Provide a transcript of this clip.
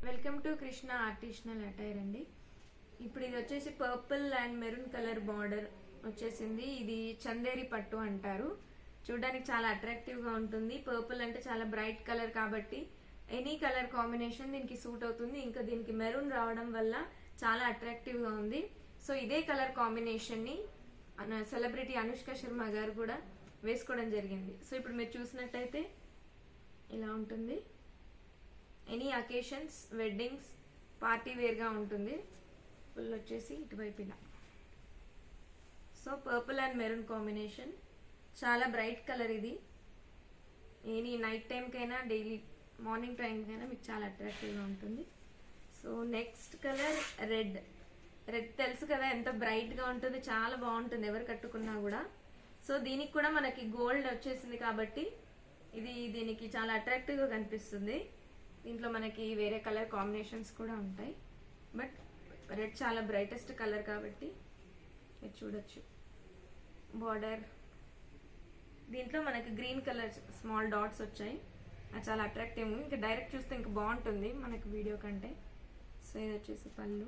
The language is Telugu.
వెల్కమ్ టు కృష్ణ ఆర్టిషనల్ అటైర్ అండి. ఇప్పుడు ఇది వచ్చేసి purple and maroon colour border వచ్చేసింది. ఇది చందేరి పట్టు అంటారు. చూడడానికి చాలా అట్రాక్టివ్ గా ఉంటుంది. పర్పుల్ అంటే చాలా బ్రైట్ కలర్ కాబట్టి ఎనీ కలర్ కాంబినేషన్ దీనికి సూట్ అవుతుంది. ఇంకా దీనికి మెరూన్ రావడం వల్ల చాలా అట్రాక్టివ్ గా ఉంది. సో ఇదే కలర్ కాంబినేషన్ ని సెలబ్రిటీ అనుష్క శర్మ గారు కూడా వేసుకోవడం జరిగింది. సో ఇప్పుడు మీరు చూసినట్టయితే ఇలా ఉంటుంది. Any occasions, weddings, party wear గా ఉంటుంది. ఫుల్ వచ్చేసి ఇటువైపు ఇలా. So purple and maroon combination చాలా బ్రైట్ కలర్. ఇది ఎనీ నైట్ టైంకైనా డైలీ మార్నింగ్ టైంకైనా మీకు చాలా అట్రాక్టివ్గా ఉంటుంది. So next colour red. Red తెలుసు కదా ఎంత బ్రైట్గా ఉంటుంది, చాలా బాగుంటుంది ఎవరు కట్టుకున్నా కూడా. సో దీనికి కూడా మనకి గోల్డ్ వచ్చేసింది కాబట్టి ఇది దీనికి చాలా అట్రాక్టివ్గా కనిపిస్తుంది. దీంట్లో మనకి వేరే కలర్ కాంబినేషన్స్ కూడా ఉంటాయి, బట్ రెడ్ చాలా బ్రైటెస్ట్ కలర్ కాబట్టి మీరు చూడొచ్చు. బార్డర్ దీంట్లో మనకి గ్రీన్ కలర్ స్మాల్ డాట్స్ వచ్చాయి, అది చాలా అట్రాక్టివ్. ఇంకా డైరెక్ట్ చూస్తే ఇంకా బాగుంటుంది మనకి వీడియో కంటే. సో ఇది వచ్చేసి పళ్ళు.